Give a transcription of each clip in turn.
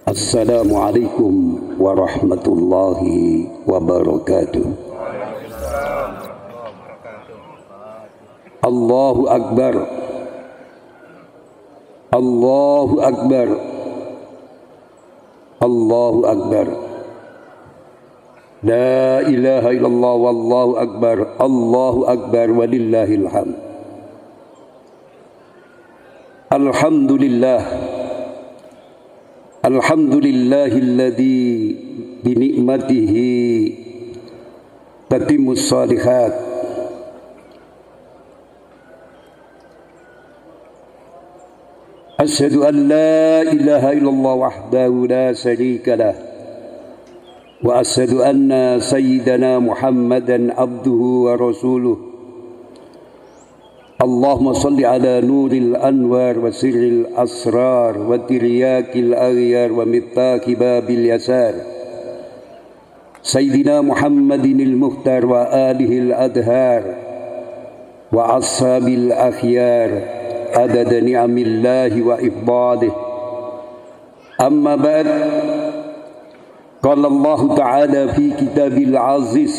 Assalamualaikum warahmatullahi wabarakatuh. Allahu Akbar. Allahu Akbar. Allahu Akbar. La ilaha illallah wallahu akbar. Allahu Akbar walillahil hamd. Alhamdulillah. Alhamdulillahilladzi binikmatihi tatimmus shalihat. Asyhadu an la ilaha illallah wahdahu la syarika lah wa asyhadu anna sayyidana Muhammadan abduhu wa rasuluh. Allahumma salli ala nuril anwar wa sirril asrar wa tiryakil aghyar wa miftaki babil yasar Sayyidina Muhammadinil muhtar wa alihil adhar wa ashabil akhyar adada ni'amillahi wa ifdalih. Amma ba'd, qala Allah ta'ala fi kitabil aziz,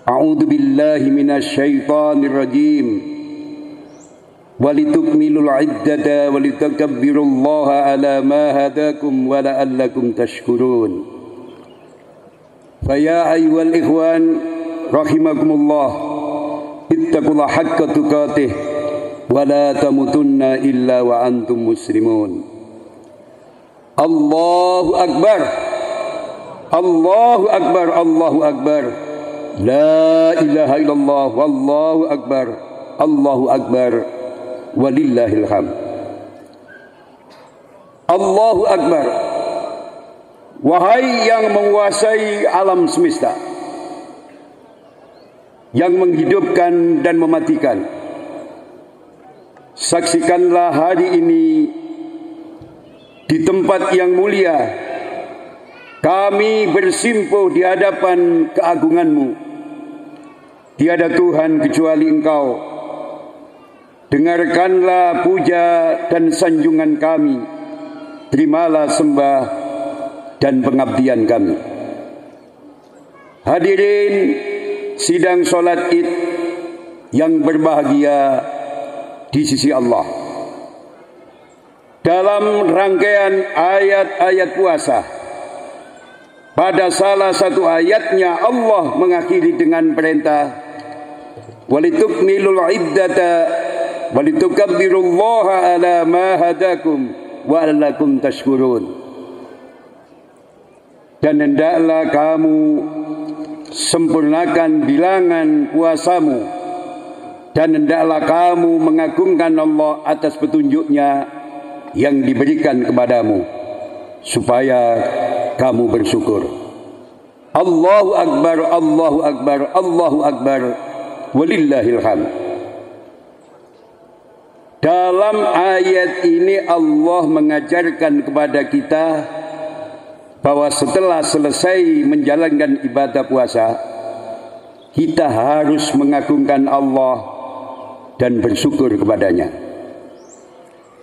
a'udzu billahi minasy syaithanir rajim. Walitukmilul iddata walitakabbirullaha ala ma hadakum wa la'allakum tashkurun. Faya ayyuhal ikhwan rahimakumullah, ittaqullaha haqqa tuqatih wa la tamutunna illa wa antum muslimun. Allahu akbar. Allahu akbar. Allahu akbar. La ilaha illallah wallahu akbar. Allahu akbar walillahil hamd. Allahu akbar. Wahai yang menguasai alam semesta, yang menghidupkan dan mematikan, saksikanlah hari ini di tempat yang mulia kami bersimpuh di hadapan keagungan-Mu. Tiada Tuhan kecuali Engkau. Dengarkanlah puja dan sanjungan kami. Terimalah sembah dan pengabdian kami. Hadirin sidang solat Id yang berbahagia di sisi Allah. Dalam rangkaian ayat-ayat puasa, pada salah satu ayatnya Allah mengakhiri dengan perintah walitukmilul iddata walitukabbirullaha ala ma hadakum wa la'allakum tashkurun. Dan hendaklah kamu sempurnakan bilangan puasamu, dan hendaklah kamu mengagungkan Allah atas petunjuknya yang diberikan kepadamu, supaya kamu bersyukur. Allahu akbar. Allahu akbar. Allahu akbar walillahil hamd. Dalam ayat ini Allah mengajarkan kepada kita bahwa setelah selesai menjalankan ibadah puasa, kita harus mengagungkan Allah dan bersyukur kepadanya.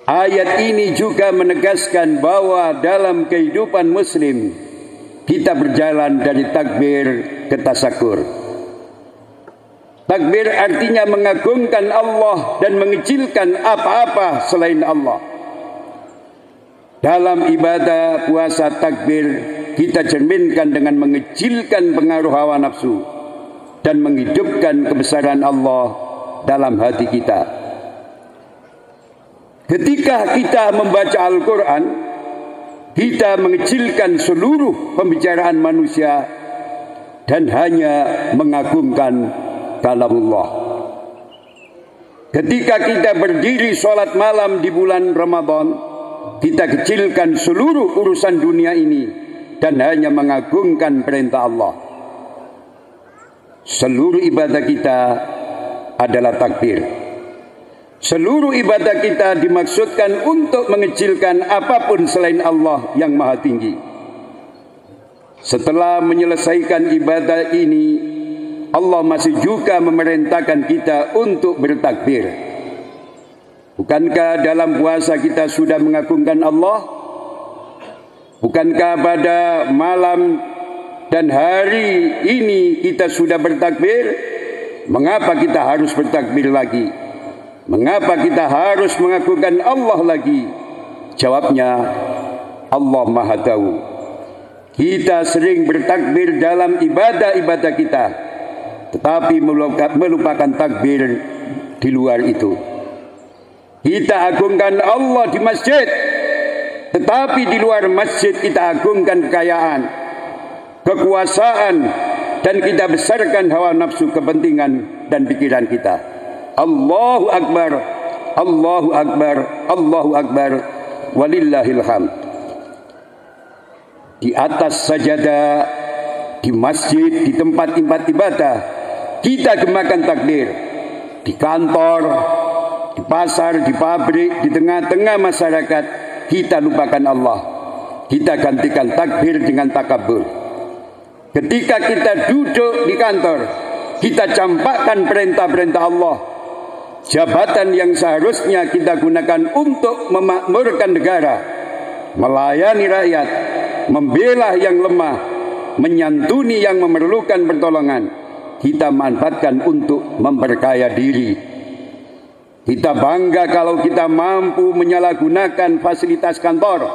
Ayat ini juga menegaskan bahwa dalam kehidupan muslim kita berjalan dari takbir ke tasyakur. Takbir artinya mengagungkan Allah dan mengecilkan apa-apa selain Allah. Dalam ibadah puasa takbir kita cerminkan dengan mengecilkan pengaruh hawa nafsu dan menghidupkan kebesaran Allah dalam hati kita. Ketika kita membaca Al-Quran, kita mengecilkan seluruh pembicaraan manusia dan hanya mengagungkan kalamullah. Ketika kita berdiri sholat malam di bulan Ramadan, kita kecilkan seluruh urusan dunia ini dan hanya mengagungkan perintah Allah. Seluruh ibadah kita adalah takbir. Seluruh ibadah kita dimaksudkan untuk mengecilkan apapun selain Allah yang maha tinggi. Setelah menyelesaikan ibadah ini, Allah masih juga memerintahkan kita untuk bertakbir. Bukankah dalam puasa kita sudah mengagungkan Allah? Bukankah pada malam dan hari ini kita sudah bertakbir? Mengapa kita harus bertakbir lagi? Mengapa kita harus mengakukan Allah lagi? Jawabnya, Allah Maha Tahu. Kita sering bertakbir dalam ibadah-ibadah kita, tetapi melupakan takbir di luar itu. Kita agungkan Allah di masjid, tetapi di luar masjid kita agungkan kekayaan, kekuasaan, dan kita besarkan hawa nafsu, kepentingan, dan pikiran kita. Allahu Akbar, Allahu Akbar, Allahu Akbar, walillahil hamd. Di atas sajadah, di masjid, di tempat-tempat ibadah, kita gemakan takbir. Di kantor, di pasar, di pabrik, di tengah-tengah masyarakat, kita lupakan Allah. Kita gantikan takbir dengan takabur. Ketika kita duduk di kantor, kita campakkan perintah-perintah Allah. Jabatan yang seharusnya kita gunakan untuk memakmurkan negara, melayani rakyat, membela yang lemah, menyantuni yang memerlukan pertolongan, kita manfaatkan untuk memperkaya diri. Kita bangga kalau kita mampu menyalahgunakan fasilitas kantor.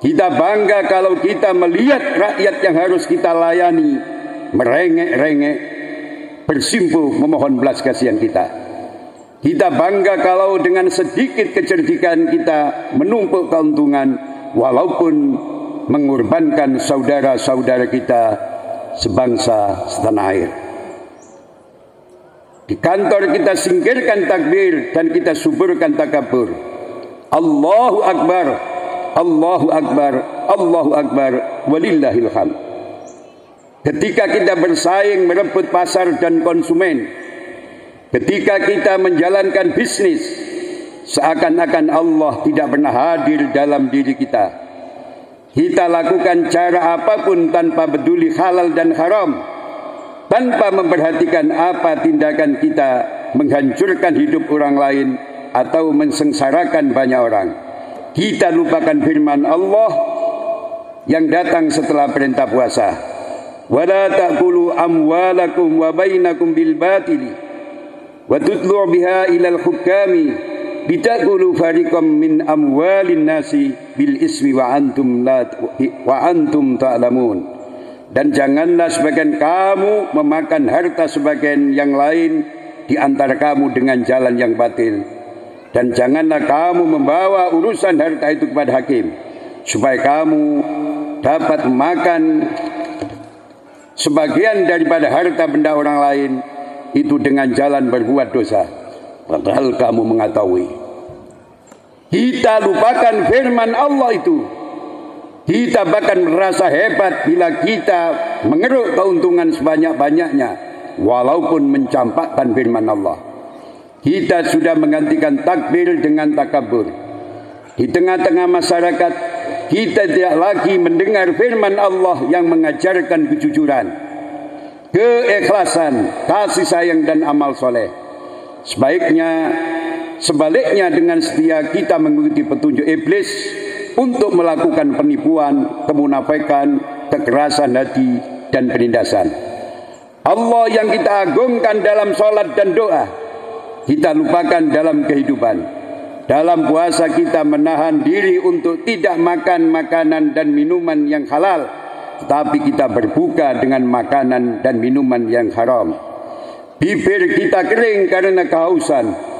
Kita bangga kalau kita melihat rakyat yang harus kita layani merengek-rengek, bersimpuh memohon belas kasihan kita. Kita bangga kalau dengan sedikit kecerdikan kita menumpuk keuntungan, walaupun mengorbankan saudara-saudara kita sebangsa setanah air. Di kantor kita singkirkan takbir dan kita suburkan takabur. Allahu Akbar, Allahu Akbar, Allahu Akbar, walillahil hamd. Ketika kita bersaing merebut pasar dan konsumen, ketika kita menjalankan bisnis, seakan-akan Allah tidak pernah hadir dalam diri kita. Kita lakukan cara apapun tanpa peduli halal dan haram, tanpa memperhatikan apa tindakan kita menghancurkan hidup orang lain atau mensengsarakan banyak orang. Kita lupakan firman Allah yang datang setelah perintah puasa. Wala ta'kulu amwalakum wa bainakum bil batili wa tutlu' biha ilal hukami bitakulu fariqam min amwalin nasi bil ismi wa antum ta'lamun. Dan janganlah sebagian kamu memakan harta sebagian yang lain di antara kamu dengan jalan yang batil, dan janganlah kamu membawa urusan harta itu kepada hakim supaya kamu dapat memakan sebagian daripada harta benda orang lain itu dengan jalan berbuat dosa, padahal kamu mengetahui. Kita lupakan firman Allah itu. Kita bahkan merasa hebat bila kita mengeruk keuntungan sebanyak-banyaknya, walaupun mencampakkan firman Allah. Kita sudah menggantikan takbir dengan takabur. Di tengah-tengah masyarakat, kita tidak lagi mendengar firman Allah yang mengajarkan kejujuran, keikhlasan, kasih sayang, dan amal soleh. Sebaliknya dengan setia kita mengikuti petunjuk iblis untuk melakukan penipuan, kemunafikan, kekerasan hati, dan penindasan. Allah yang kita agungkan dalam sholat dan doa, kita lupakan dalam kehidupan. Dalam puasa kita menahan diri untuk tidak makan makanan dan minuman yang halal, tetapi kita berbuka dengan makanan dan minuman yang haram. Bibir kita kering karena kehausan,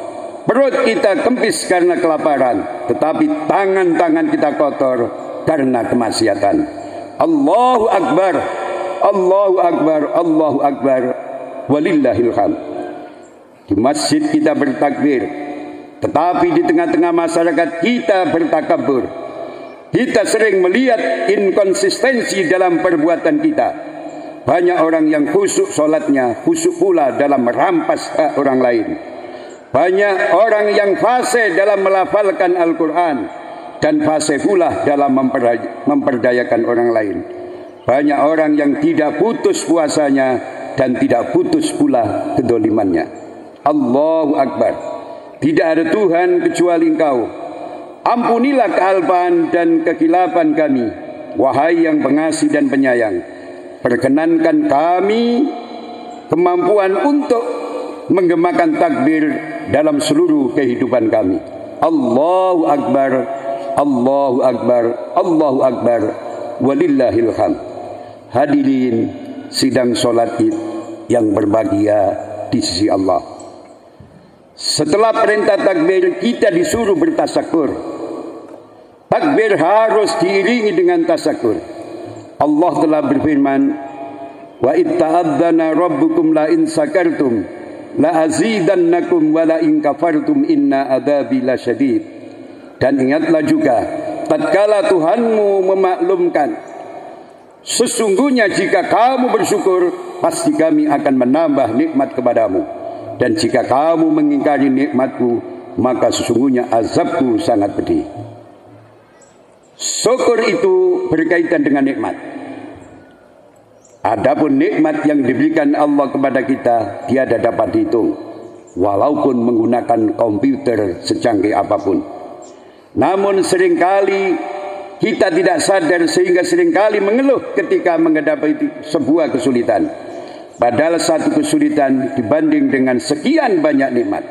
perut kita kempis karena kelaparan, tetapi tangan-tangan kita kotor karena kemaksiatan. Allahu Akbar, Allahu Akbar, Allahu Akbar, walillahil hamd. Di masjid kita bertakbir, tetapi di tengah-tengah masyarakat kita bertakabur. Kita sering melihat inkonsistensi dalam perbuatan kita. Banyak orang yang khusyuk sholatnya, khusyuk pula dalam merampas hak orang lain. Banyak orang yang fasih dalam melafalkan Al-Quran dan fasih pula dalam memperdayakan orang lain. Banyak orang yang tidak putus puasanya dan tidak putus pula kedolimannya. Allahu Akbar. Tidak ada Tuhan kecuali Engkau. Ampunilah kealpaan dan kekilapan kami. wahai yang pengasih dan penyayang, perkenankan kami kemampuan untuk menggemakan takbir dalam seluruh kehidupan kami. Allahu Akbar, Allahu Akbar, Allahu Akbar, walillahil hamd. Hadirin sidang sholat Id yang berbahagia di sisi Allah. Setelah perintah takbir, kita disuruh bertasakur. Takbir harus diiringi dengan tasakur. Allah telah berfirman, wa itta'adzana rabbukum la in sakartum la azidannakum wa la in kafartum inna adzabi lasyadid. Dan ingatlah juga tatkala Tuhanmu memaklumkan, sesungguhnya jika kamu bersyukur pasti kami akan menambah nikmat kepadamu, dan jika kamu mengingkari nikmatku maka sesungguhnya azabku sangat pedih. Syukur itu berkaitan dengan nikmat. Adapun nikmat yang diberikan Allah kepada kita tiada dapat dihitung, walaupun menggunakan komputer secanggih apapun. Namun seringkali kita tidak sadar sehingga seringkali mengeluh ketika menghadapi sebuah kesulitan. Padahal satu kesulitan dibanding dengan sekian banyak nikmat.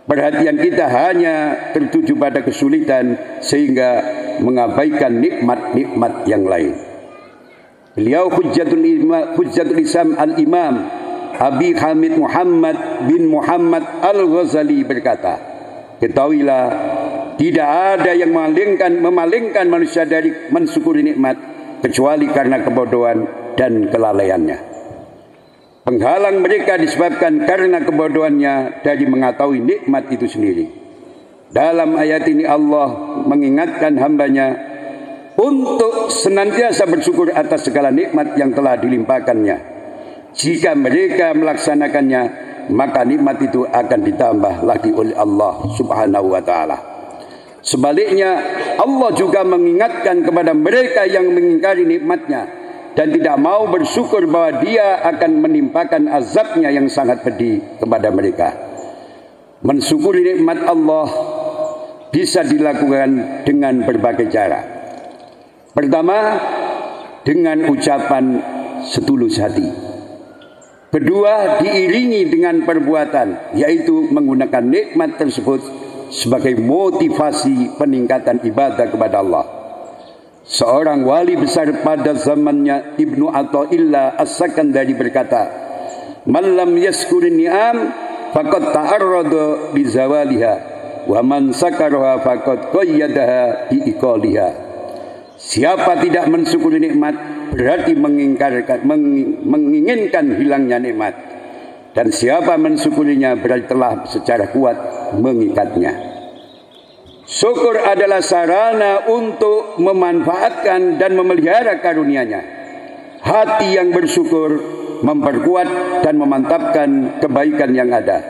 Perhatian kita hanya tertuju pada kesulitan sehingga mengabaikan nikmat-nikmat yang lain. Beliau Hujjatul Islam Al-Imam Abi Hamid Muhammad bin Muhammad Al-Ghazali berkata, ketahuilah, tidak ada yang memalingkan manusia dari mensyukuri nikmat kecuali karena kebodohan dan kelalaiannya. Penghalang mereka disebabkan karena kebodohannya dari mengetahui nikmat itu sendiri. Dalam ayat ini Allah mengingatkan hambanya untuk senantiasa bersyukur atas segala nikmat yang telah dilimpahkannya. Jika mereka melaksanakannya, maka nikmat itu akan ditambah lagi oleh Allah Subhanahu wa ta'ala. Sebaliknya, Allah juga mengingatkan kepada mereka yang mengingkari nikmatnya dan tidak mau bersyukur bahwa Dia akan menimpakan azabnya yang sangat pedih kepada mereka. Mensyukuri nikmat Allah bisa dilakukan dengan berbagai cara. Pertama, dengan ucapan setulus hati. Kedua, diiringi dengan perbuatan, yaitu menggunakan nikmat tersebut sebagai motivasi peningkatan ibadah kepada Allah. Seorang wali besar pada zamannya, Ibnu Athaillah As-Sakandari berkata, "Man lam yashkurin ni'am faqad ta'arrada bi zawaliha wa man sakaraha faqad qayyadaha bi iqaliha." Siapa tidak mensyukuri nikmat berarti menginginkan hilangnya nikmat, dan siapa mensyukurinya berarti telah secara kuat mengikatnya. Syukur adalah sarana untuk memanfaatkan dan memelihara karunia-Nya. Hati yang bersyukur memperkuat dan memantapkan kebaikan yang ada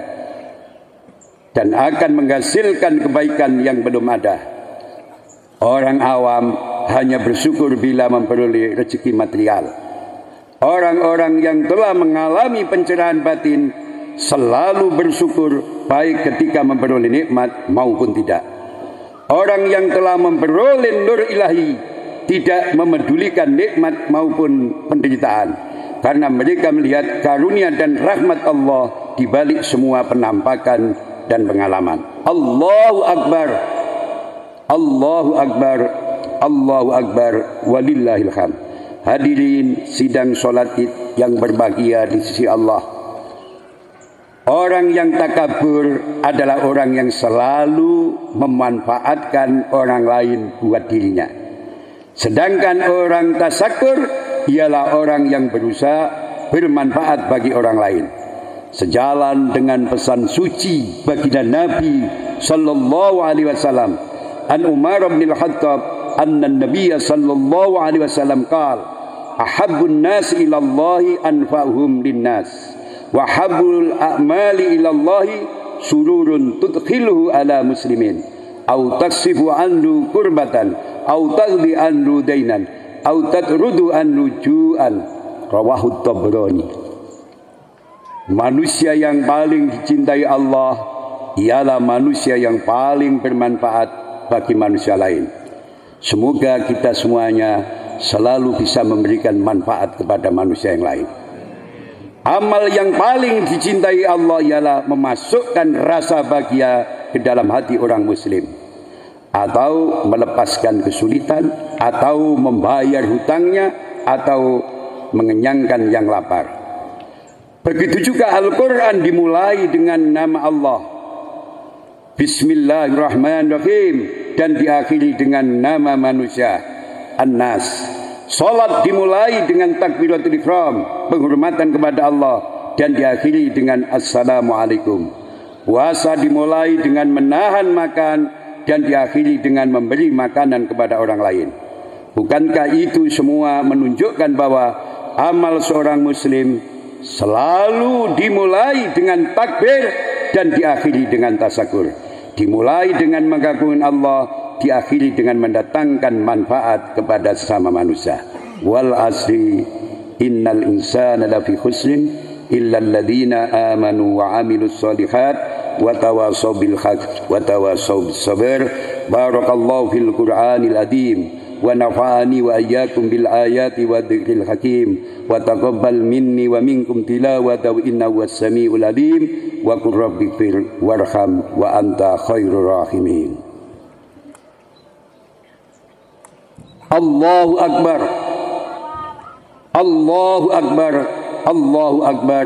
dan akan menghasilkan kebaikan yang belum ada. Orang awam hanya bersyukur bila memperoleh rezeki material. Orang-orang yang telah mengalami pencerahan batin selalu bersyukur baik ketika memperoleh nikmat maupun tidak. Orang yang telah memperoleh nur ilahi tidak memedulikan nikmat maupun penderitaan, karena mereka melihat karunia dan rahmat Allah di balik semua penampakan dan pengalaman. Allahu Akbar, Allahu Akbar, Allahu Akbar, walillahil hamd. Hadirin sidang sholat Id yang berbahagia di sisi Allah. Orang yang takabur adalah orang yang selalu memanfaatkan orang lain buat dirinya. Sedangkan orang tasakur ialah orang yang berusaha bermanfaat bagi orang lain. Sejalan dengan pesan suci baginda Nabi sallallahu alaihi wasallam, an Umar bin Al-Khattab anna Nabiyya sallallahu alaihi wasallam qala, ahabbun nas ila Allahi anfa'uhum linnas. Wa habul a'mali ilallahi sururun tudkhiluhu ala muslimin au taksifu anhu kurbatan au taqdi anhu dainan au tatrudu anhu ju'an. Rawahu Tabrani. Manusia yang paling dicintai Allah ialah manusia yang paling bermanfaat bagi manusia lain. Semoga kita semuanya selalu bisa memberikan manfaat kepada manusia yang lain. Amal yang paling dicintai Allah ialah memasukkan rasa bahagia ke dalam hati orang muslim, atau melepaskan kesulitan, atau membayar hutangnya, atau mengenyangkan yang lapar. Begitu juga Al-Quran dimulai dengan nama Allah, Bismillahirrahmanirrahim, dan diakhiri dengan nama manusia, An-Nas. Salat dimulai dengan takbiratul ihram, penghormatan kepada Allah, dan diakhiri dengan Assalamualaikum. Puasa dimulai dengan menahan makan dan diakhiri dengan memberi makanan kepada orang lain. Bukankah itu semua menunjukkan bahwa amal seorang muslim selalu dimulai dengan takbir dan diakhiri dengan tasakur. Dimulai dengan mengagungkan Allah, diakhiri dengan mendatangkan manfaat kepada sesama manusia. Wal asri innal insana lafi khusrin illa alladhina amanu wa amilus solihat wa tawasaw bil haqq wa tawasaw bis sabr. Barakallahu fil Qur'anil azim wa nafa'ani wa iyyakum bil ayati wa dzikril hakim wa taqabbal minni wa minkum tilawatahu innahu was-sami'ul alim wa qur rabbighfir warham wa anta khairur rahimin. Allahu akbar, Allahu akbar, Allahu akbar,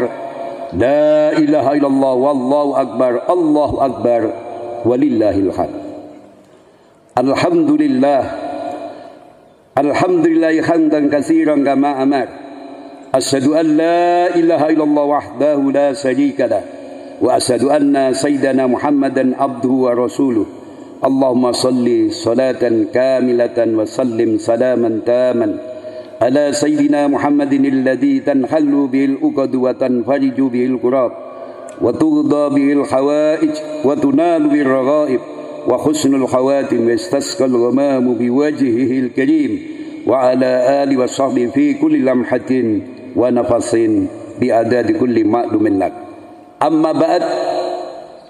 la ilaha illallah wallahu akbar, Allahu akbar, walillahil hamd. Alhamdulillah, alhamdulillah hamdan katsiran kama amar. Asyhadu an la ilaha illallah wahdahu la syarika lah wa asyhadu anna sayyidana Muhammadan abduhu wa rasuluh. Allahumma salli salatan kamilatan wa sallim salaman taman ala sayyidina Muhammadin alladhi tanhallu bihil uqadu wa tanfariju bihil qurab wa tughda bihil hawaij wa tunalu bihil raghaib wa husnul khawatim wa istasqal ghamamu biwajhihil karim wa ala ali wa sahbihi fi kulli lamhatin wa nafasin bi adadi kulli ma'lumin lak. Amma ba'd,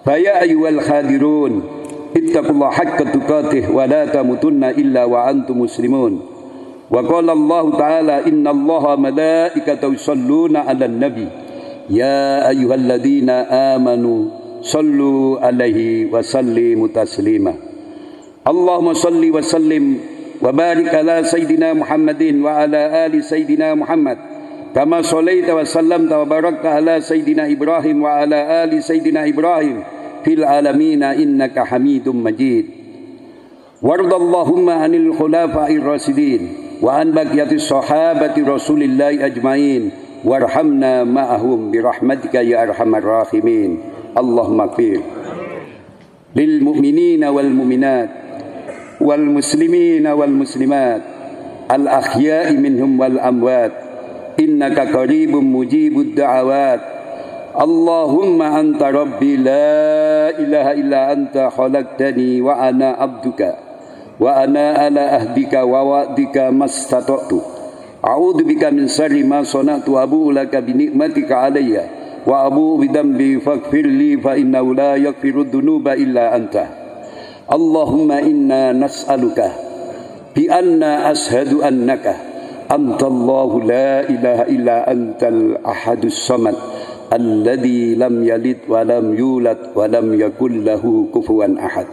fa ya ayyuhal hadirun ittaqullaha haqqa tuqatih wa la tamutunna illa wa antum muslimun. Wa qala Allah ta'ala innallaha malaikatahu yusholluna 'alan nabi ya ayyuhalladzina amanu shallu 'alaihi wa sallimu taslima. Allahumma shalli wa sallim wa barik ala sayyidina Muhammadin wa ala ali sayyidina Muhammad kama shallaita wa sallamta wa barakta ala sayyidina Ibrahim wa ala ali sayyidina Ibrahim fil alamina innaka hamidum majid. Wardallahumma anil khulafa'ir rasidin wa an baqiyatis sahabati rasulillahi ajmain warhamna ma'ahum birahmatika ya arhamar rahimin. Allahumma ighfir lil mu'minina wal mu'minat wal muslimina wal muslimat al ahya'i minhum wal amwat innaka qaribun mujibud da'awat. Allahumma anta rabbi la ilaha illa anta khalaqtani wa ana abduka wa ana ala ahdika wa wa'dika mastata'tu a'udzu bika min syarri ma sana'tu abu'u laka bi ni'matika alayya wa abu'u bi dhanbi faghfir li fa innahu la yaghfiru dhunuba illa anta. Allahumma inna nas'aluka bi anna ashhadu annaka antallahu la ilaha illa antal ahadus samad alladzi lam yalid wa lam yulad wa lam yakul lahu kufuwan ahad.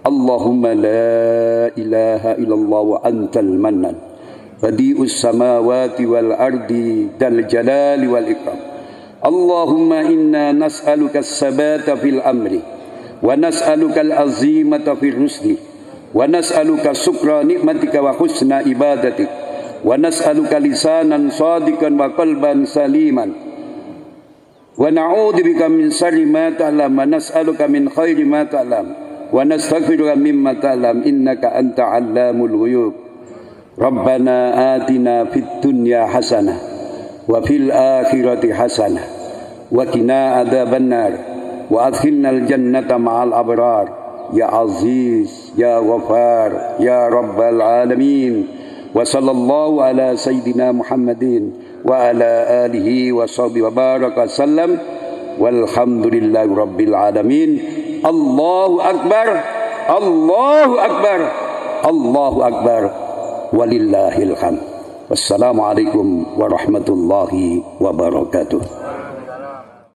Allahumma la ilaha illallah wa antal mannan badi'us samawati wal ardi dal jalali wal ikram. Allahumma inna nas'aluka as-sabata fil amri wa nas'aluka al-azimata fil rusli wa nas'aluka syukra nikmatika wa husna ibadatik wa nas'aluka lisanan sadiqan wa qalban saliman wa na'udzu bika min syarri ma ta'lam wa nas'aluka min khairi ma ta'lam wa nastaghfiruka mimma ta'lam innaka anta 'allamul ghuyub. Rabbana atina fid dunya hasanah wa fil akhirati hasanah wa qina adzabannar wa adkhilnal jannata ma'al abrar ya aziz ya ghafar ya rabbal alamin. Wa sallallahu ala sayyidina Muhammadin wa ala alihi wa sahbihi wa baraka sallam walhamdulillahi rabbil alamin. Allahu akbar, Allahu akbar, Allahu akbar, walillahil hamd. Wassalamualaikum warahmatullahi wabarakatuh.